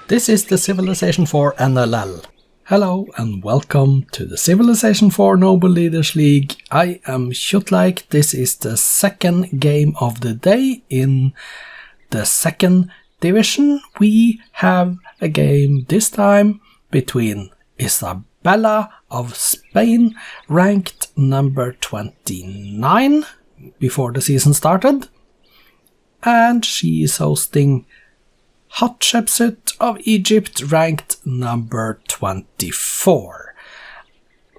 This is the Civilization 4 NLL. Hello and welcome to the Civilization 4 Noble Leaders League. I am Kjotleik. This is the second game of the day in the second division. We have a game this time between Isabella of Spain, ranked number 29 before the season started, and she is hosting Hatshepsut of Egypt, ranked number 24.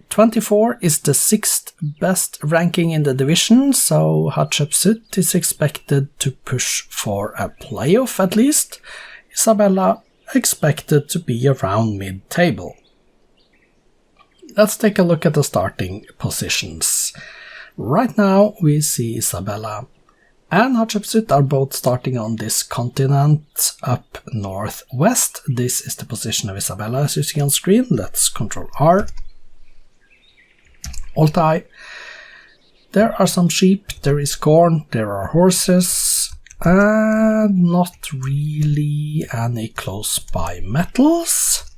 24 is the 6th best ranking in the division, so Hatshepsut is expected to push for a playoff at least. Isabella expected to be around mid-table. Let's take a look at the starting positions. Right now we see Isabella and Hatshepsut are both starting on this continent up northwest. This is the position of Isabella as you see on screen. Let's Ctrl R. Alt I. There are some sheep, there is corn, there are horses, and not really any close by metals.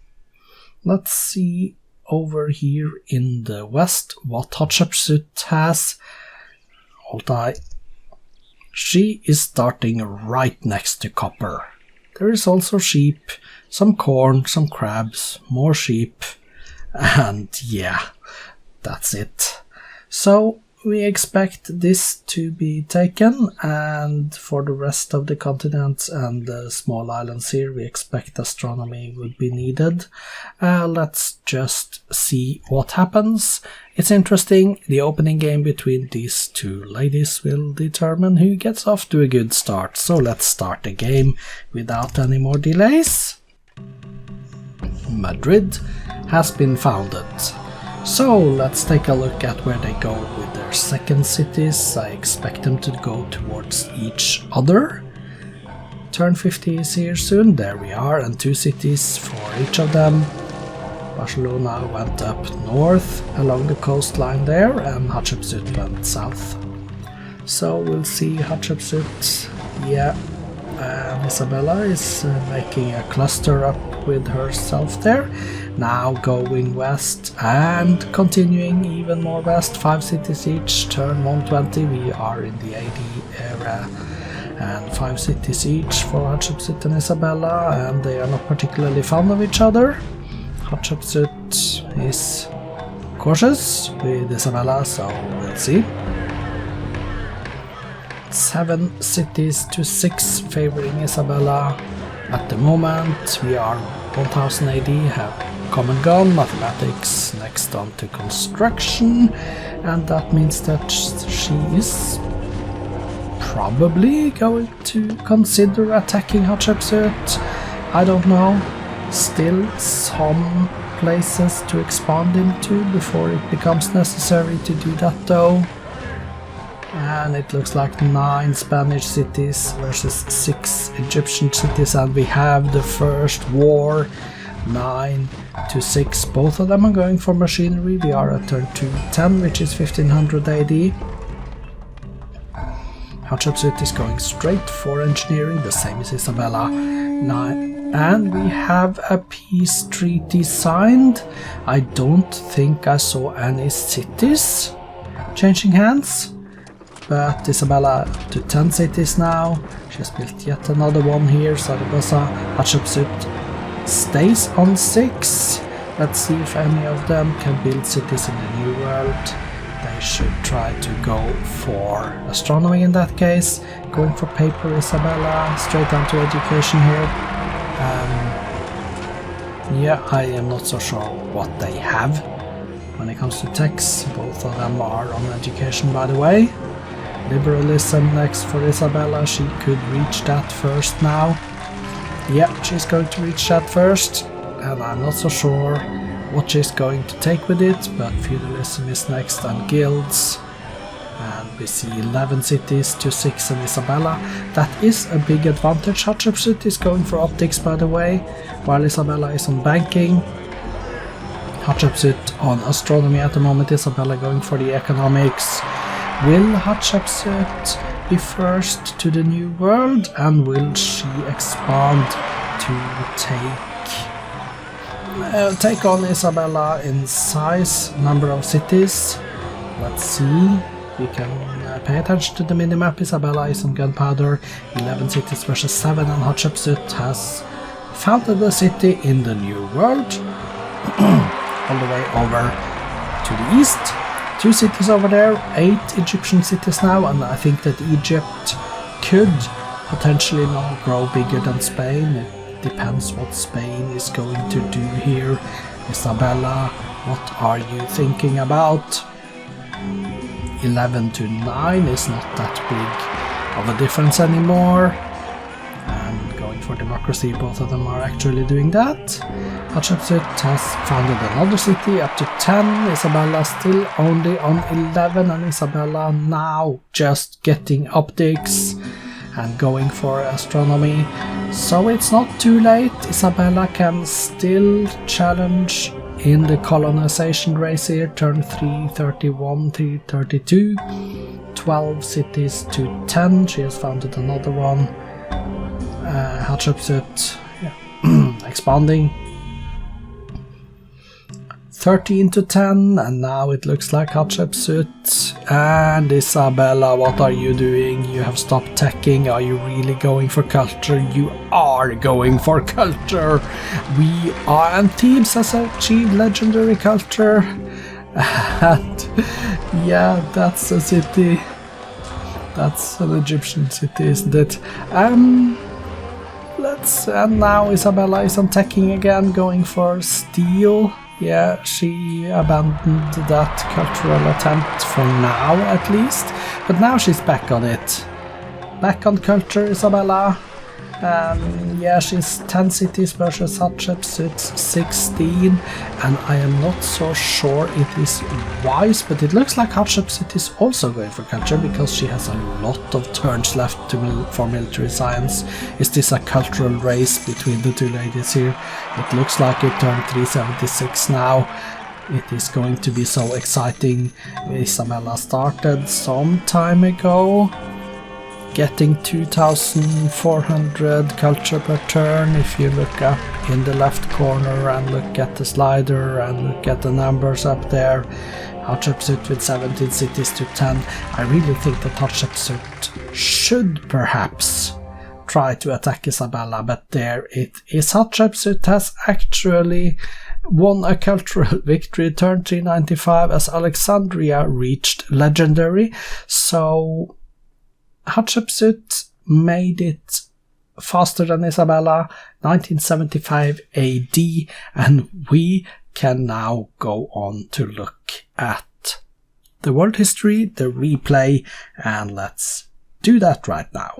Let's see over here in the west what Hatshepsut has. Alt I. She is starting right next to copper. There is also sheep, some corn, some crabs, more sheep, and yeah, that's it. So we expect this to be taken, and for the rest of the continents and the small islands here we expect astronomy would be needed. Let's just see what happens. It's interesting, the opening game between these two ladies will determine who gets off to a good start. So let's start the game without any more delays. Madrid has been founded. So let's take a look at where they go with their second cities. I expect them to go towards each other. Turn 50 is here soon, there we are, and 2 cities for each of them. Barcelona went up north along the coastline there, and Hatshepsut went south. So we'll see Hatshepsut, yeah, and Isabella is making a cluster up with herself there. Now going west and continuing even more west, 5 cities each, turn 120, we are in the AD era, and 5 cities each for Hatshepsut and Isabella, and they are not particularly fond of each other. Hatshepsut is cautious with Isabella, so we'll see. 7 cities to 6 favoring Isabella. At the moment we are 1000 AD, have come and gone, mathematics, next on to construction, and that means that she is probably going to consider attacking Hatshepsut. I don't know, still some places to expand into before it becomes necessary to do that though. And it looks like 9 Spanish cities versus 6 Egyptian cities, and we have the first war, 9 to 6. Both of them are going for machinery. We are at turn 210, which is 1500 AD. Hatshepsut is going straight for engineering, the same as Isabella. 9. And we have a peace treaty signed. I don't think I saw any cities changing hands, but Isabella up to 10 cities now. She has built yet another one here, Zaragoza. Hatshepsut stays on 6. Let's see if any of them can build cities in the New World. They should try to go for astronomy in that case. Going for paper, Isabella, straight on to education here. Yeah, I am not so sure what they have when it comes to techs. Both of them are on education, by the way. Liberalism next for Isabella, she could reach that first now. Yeah, she's going to reach that first, and I'm not so sure what she's going to take with it, but feudalism is next and guilds. And we see 11 cities to 6 in Isabella. That is a big advantage. Hatshepsut is going for optics, by the way, while Isabella is on banking. Hatshepsut on astronomy at the moment, Isabella going for the economics. Will Hatshepsut be first to the New World, and will she expand to take on Isabella in size, number of cities. Let's see. We can pay attention to the minimap. Isabella is on gunpowder, 11 cities versus 7, and Hatshepsut has founded a city in the New World, all the way over to the east. 2 cities over there, 8 Egyptian cities now, and I think that Egypt could potentially now grow bigger than Spain. It depends what Spain is going to do here. Isabella, what are you thinking about? 11 to 9 is not that big of a difference anymore, and going for democracy, both of them are actually doing that. Hatshepsut has founded another city up to 10, Isabella still only on 11, and Isabella now just getting optics and going for astronomy, so it's not too late. Isabella can still challenge in the colonization race here. Turn 3, 31, 3, 32, 12 cities to 10. She has founded another one. Hatshepsut, expanding. 13 to 10, and now it looks like Hatshepsut and Isabella. What are you doing? You have stopped teching. Are you really going for culture? You are going for culture. We are, and Thebes has achieved legendary culture. And yeah, that's a city. That's an Egyptian city, isn't it? And now Isabella is on teching again, going for steel. Yeah, she abandoned that cultural attempt for now, at least. But now she's back on it. Back on culture, Isabella. Yeah, she's 10 cities versus Hatshepsut's 16. And I am not so sure it is wise, but it looks like Hatshepsut is also going for culture, because she has a lot of turns left for military science. Is this a cultural race between the two ladies here? It looks like it. Turned 376 now. It is going to be so exciting. Isabella started some time ago, getting 2,400 culture per turn. If you look up in the left corner and look at the slider and look at the numbers up there, Hatshepsut with 17 cities to 10. I really think that Hatshepsut should perhaps try to attack Isabella, but there it is. Hatshepsut has actually won a cultural victory, turn 395, as Alexandria reached legendary. So Hatshepsut made it faster than Isabella, 1975 AD, and we can now go on to look at the world history, the replay, and let's do that right now.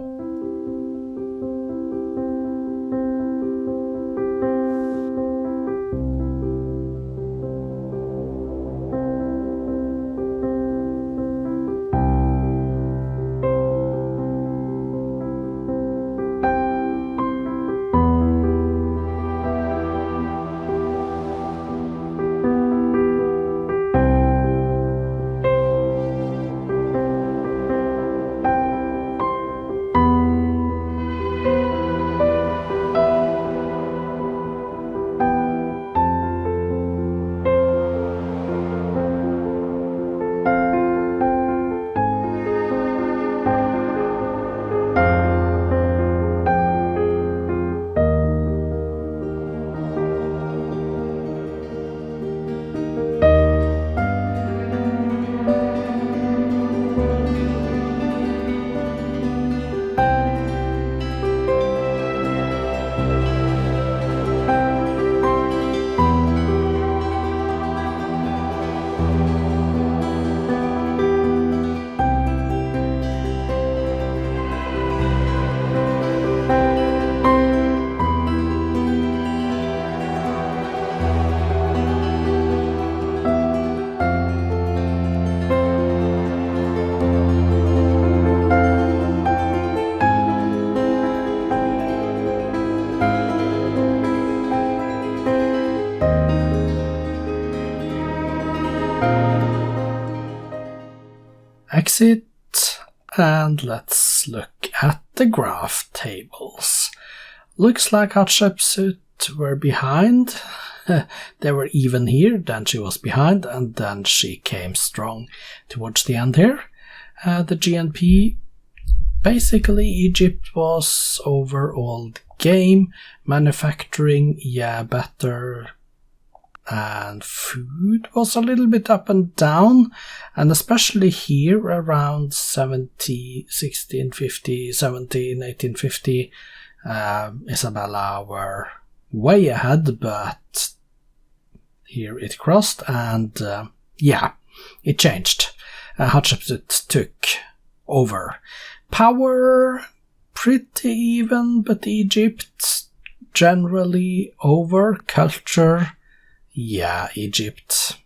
Exit, and let's look at the graph tables. Looks like Hatshepsut were behind. They were even here, then she was behind, and then she came strong towards the end here. The GNP, basically Egypt was overall the game. Manufacturing, yeah, better. And food was a little bit up and down, and especially here around 1650, 1850, Isabella were way ahead, but here it crossed, and yeah, it changed. Hatshepsut took over. Power, pretty even, but Egypt generally over. Culture, yeah, Egypt.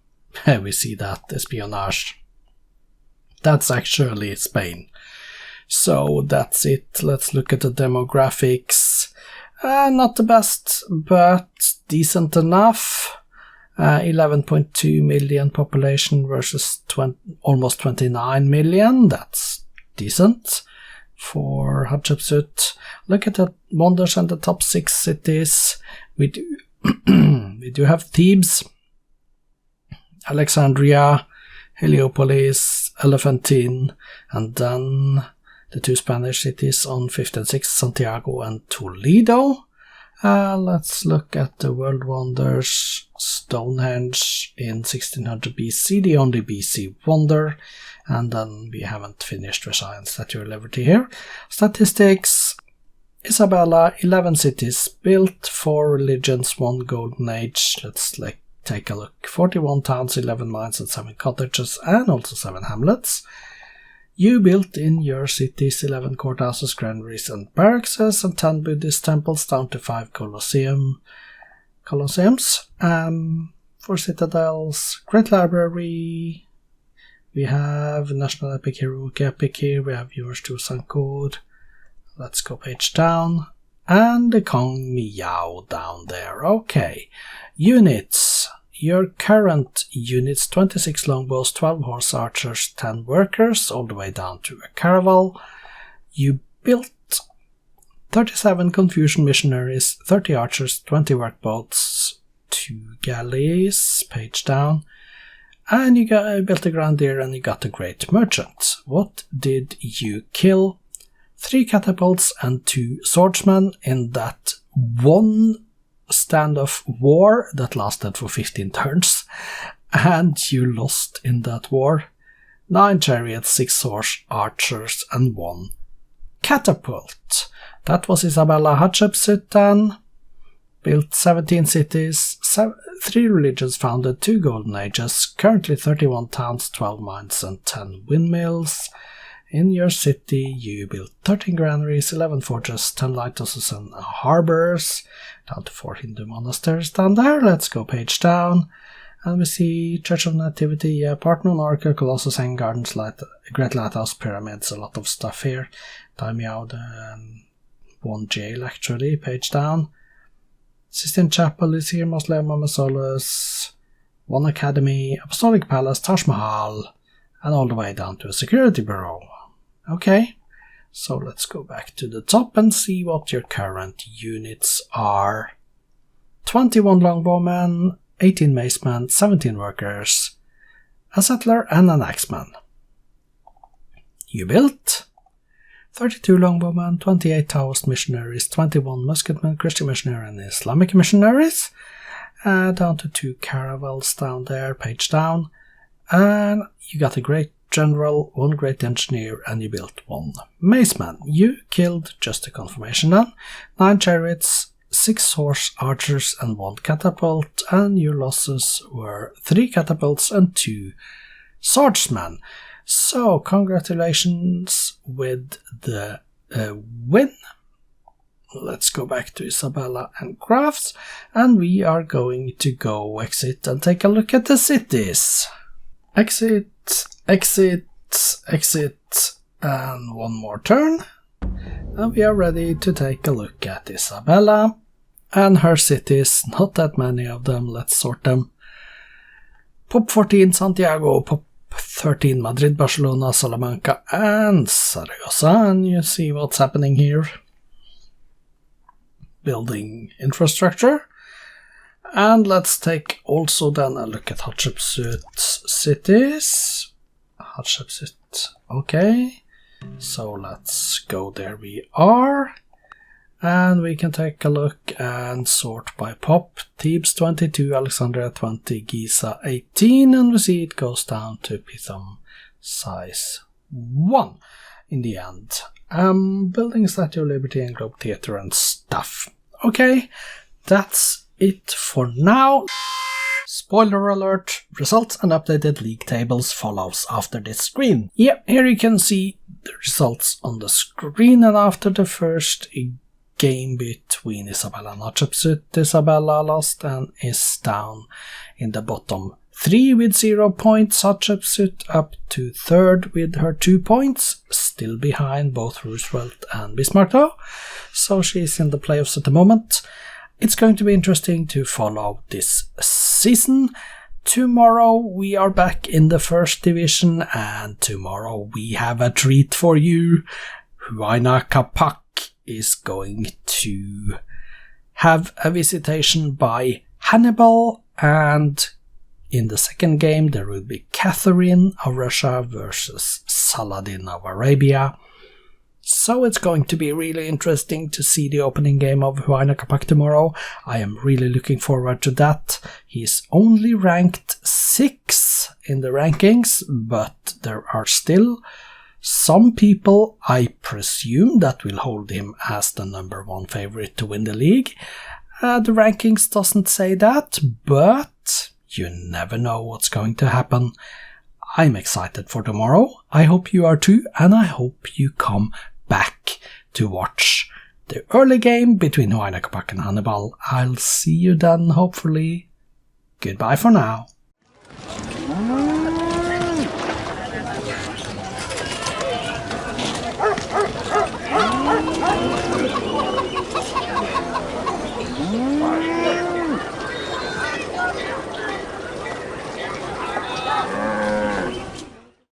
We see that. Espionage. That's actually Spain. So that's it. Let's look at the demographics. Not the best, but decent enough. 11.2 million population versus almost 29 million. That's decent for Hatshepsut. Look at the wonders and the top 6 cities. We do we do have Thebes, Alexandria, Heliopolis, Elephantine, and then the 2 Spanish cities on 5th and 6th, Santiago and Toledo. Let's look at the world wonders. Stonehenge in 1600 BC, the only BC wonder, and then we haven't finished Versailles and Statue of Liberty here. Statistics: Isabella, 11 cities built, 4 religions, 1 golden age. Let's take a look. 41 towns, 11 mines and 7 cottages, and also 7 hamlets. You built in your cities 11 courthouses, granaries and barracks, and 10 Buddhist temples, down to 5 colosseums. 4 citadels, great library. We have National Epic, Heroic Epic here. We have yours to Sun Code. Let's go page down. And the Kong Miao down there. Okay. Units. Your current units: 26 longbows, 12 horse archers, 10 workers, all the way down to a caravel. You built 37 Confucian missionaries, 30 archers, 20 workboats, 2 galleys, page down. And you built a grenadier and you got a great merchant. What did you kill? 3 catapults and 2 swordsmen in that one standoff war that lasted for 15 turns, and you lost in that war. 9 chariots, 6 horse archers, and 1 catapult. That was Isabella. Hatshepsut then built 17 cities, 3 religions founded, 2 golden ages, currently 31 towns, 12 mines, and 10 windmills. In your city, you built 13 granaries, 11 fortresses, 10 lighthouses and harbors, down to 4 Hindu monasteries down there. Let's go page down, and we see Church of Nativity, yeah, Parthenon, Oracle, Colossus, Hanging Gardens, Great Lighthouse, Pyramids, a lot of stuff here. Daimyo, one jail actually, page down. Sistine Chapel is here, Mausoleum of Mausolus, 1 academy, Apostolic Palace, Taj Mahal, and all the way down to a security bureau. Okay, so let's go back to the top and see what your current units are. 21 longbowmen, 18 macemen, 17 workers, a settler and an axeman. You built 32 longbowmen, 28 Taoist missionaries, 21 musketmen, Christian missionaries and Islamic missionaries, down to 2 caravels down there, page down, and you got a great general, 1 great engineer, and you built 1 maceman. You killed, just a confirmation then, 9 chariots, 6 horse archers and 1 catapult, and your losses were 3 catapults and 2 swordsmen. So, congratulations with the win. Let's go back to Isabella and crafts, and we are going to go exit and take a look at the cities. Exit, exit, exit, and 1 more turn. And we are ready to take a look at Isabella and her cities. Not that many of them, let's sort them. Pop 14 Santiago, Pop 13 Madrid, Barcelona, Salamanca, and Zaragoza. And you see what's happening here. building infrastructure. And let's take also then a look at Hatshepsut cities. Hatshepsut, okay. So let's go, there we are. And we can take a look and sort by pop. Thebes 22, Alexandria 20, Giza 18, and we see it goes down to Pithom size 1 in the end. Building Statue of Liberty and Globe Theatre and stuff. Okay, that's it for now. Spoiler alert, results and updated league tables follows after this screen. Yeah, here you can see the results on the screen, and after the first game between Isabella and Hatshepsut, Isabella lost and is down in the bottom 3 with 0 points. Hatshepsut up to 3rd with her 2 points, still behind both Roosevelt and Bismarck though, so she's in the playoffs at the moment. It's going to be interesting to follow this season. Tomorrow we are back in the 1st division, and tomorrow we have a treat for you. Huayna Capac is going to have a visitation by Hannibal, and in the 2nd game there will be Catherine of Russia versus Saladin of Arabia. So it's going to be really interesting to see the opening game of Huayna Capac tomorrow. I am really looking forward to that. He's only ranked 6 in the rankings, but there are still some people, I presume, that will hold him as the number 1 favorite to win the league. The rankings doesn't say that, but you never know what's going to happen. I'm excited for tomorrow. I hope you are too, and I hope you come back to watch the early game between Huayna Capac and Hannibal. I'll see you then, hopefully. Goodbye for now.